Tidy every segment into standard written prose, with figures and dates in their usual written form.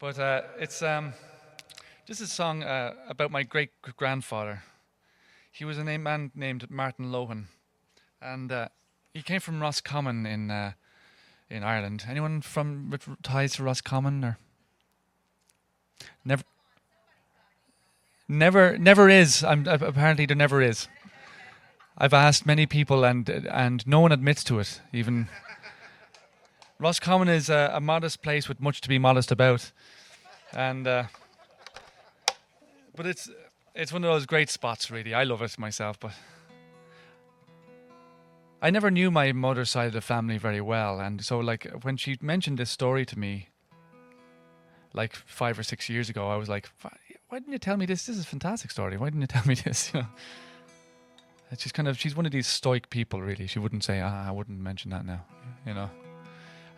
But it's just a song about my great-grandfather. He was a man named Martin Lohan, and he came from Roscommon in Ireland. Anyone from with ties to Roscommon or never is? Apparently there never is. I've asked many people, and no one admits to it. Even Roscommon is a modest place with much to be modest about, and but it's one of those great spots. Really, I love it myself. But I never knew my mother's side of the family very well, and so like when she mentioned this story to me, like 5 or 6 years ago, I was like, "Why didn't you tell me this? This is a fantastic story. Why didn't you tell me this?" You know. It's just she's one of these stoic people, really. She wouldn't say, I wouldn't mention that now, you know.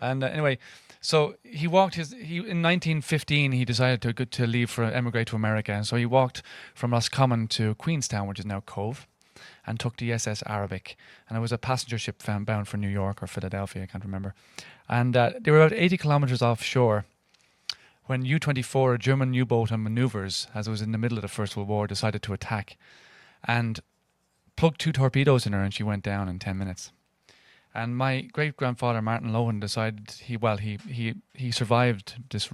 And anyway, so he walked in 1915, he decided to leave emigrate to America. And so he walked from Roscommon to Queenstown, which is now Cove, and took the SS Arabic. And it was a passenger ship bound for New York or Philadelphia, I can't remember. And they were about 80 kilometers offshore when U-24, a German U-boat on maneuvers, as it was in the middle of the First World War, decided to attack. And plugged 2 torpedoes in her, and she went down in 10 minutes. And my great-grandfather Martin Lohan decided he survived this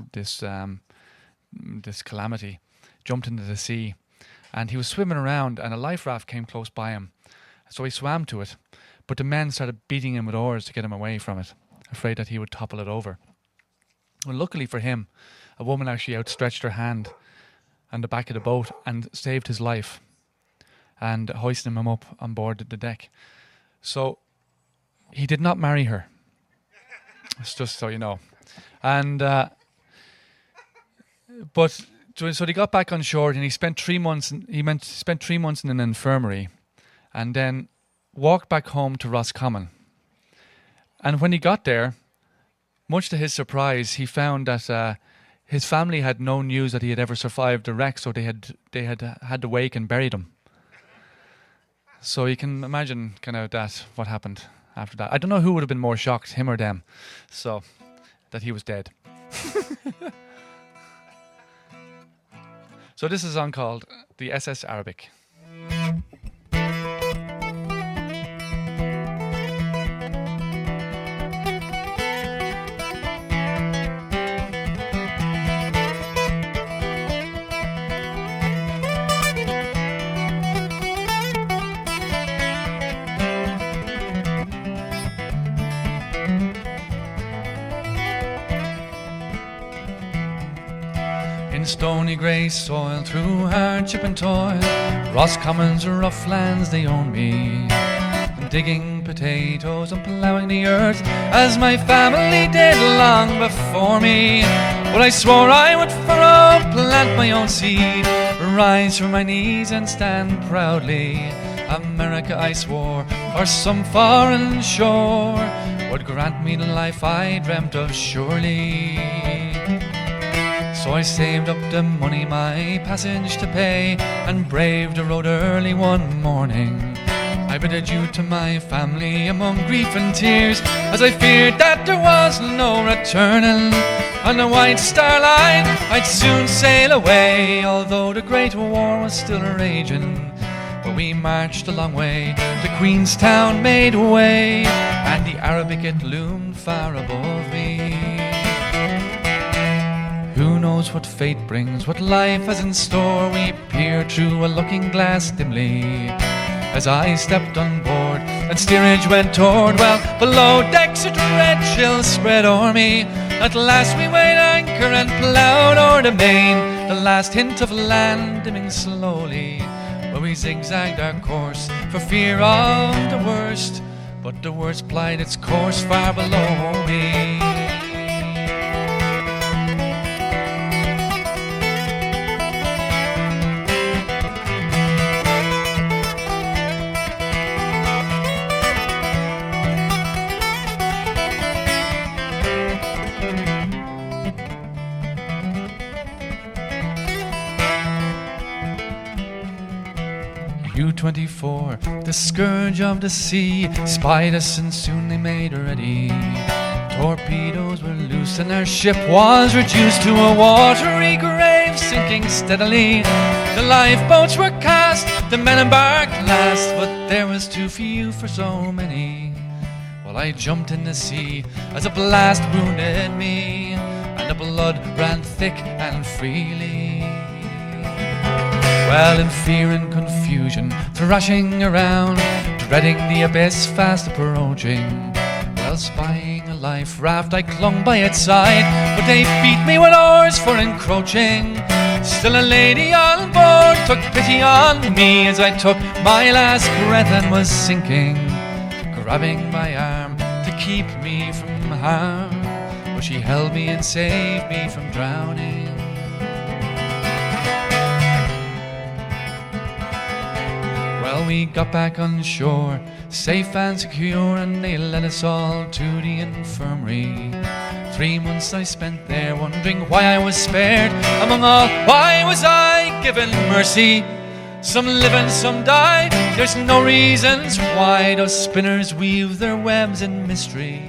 calamity, jumped into the sea, and he was swimming around, and a life raft came close by him, so he swam to it. But the men started beating him with oars to get him away from it, afraid that he would topple it over. Well, luckily for him, a woman actually outstretched her hand on the back of the boat and saved his life, and hoisting him up on board the deck. So he did not marry her. It's just so you know. And but so they got back on shore, and he spent 3 months. Spent 3 months in an infirmary, and then walked back home to Roscommon. And when he got there, much to his surprise, he found that his family had no news that he had ever survived the wreck. So they had to wake and bury him. So you can imagine what happened after that. I don't know who would have been more shocked, him or them, so that he was dead. So this is a song called The SS Arabic. In stony grey soil, through hardship and toil, Roscommon's rough lands they own me. And digging potatoes and ploughing the earth, as my family did long before me. But I swore I would furrow, plant my own seed, rise from my knees and stand proudly. America, I swore, or some foreign shore would grant me the life I dreamt of surely. So I saved up the money, my passage to pay, and braved the road early one morning. I bid adieu to my family among grief and tears, as I feared that there was no returning. On the White Star Line I'd soon sail away, although the Great War was still raging. But we marched a long way, to Queenstown made way, and the Arabic it loomed far above me. Who knows what fate brings, what life has in store? We peered through a looking glass dimly, as I stepped on board and steerage went toward. Well, below decks a dread chill spread o'er me. At last we weighed anchor and ploughed o'er the main, the last hint of land dimming slowly, where we zigzagged our course for fear of the worst. But the worst plied its course far below me. U-24, the scourge of the sea, spied us and soon they made ready. Torpedoes were loose ships, and our ship was reduced to a watery grave, sinking steadily. The lifeboats were cast, the men embarked last, but there was too few for so many. Well, I jumped in the sea as a blast wounded me, and the blood ran thick and freely. Well, in fear and confusion, thrashing around, dreading the abyss fast approaching, well, spying a life raft, I clung by its side, but they beat me with oars for encroaching. Still a lady on board took pity on me as I took my last breath and was sinking, grabbing my arm to keep me from harm, but she held me and saved me from drowning. Well, we got back on shore, safe and secure, and they led us all to the infirmary. 3 months I spent there, wondering why I was spared. Among all, why was I given mercy? Some live and some die, there's no reasons why. Those spinners weave their webs in mystery.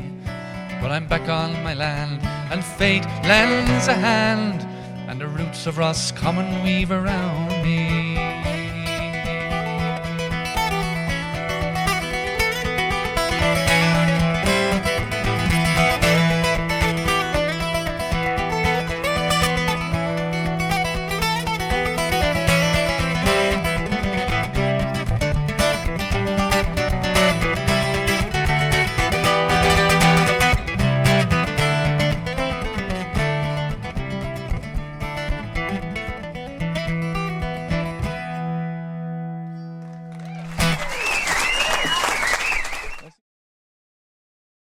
But I'm back on my land, and fate lends a hand, and the roots of Roscommon weave around me.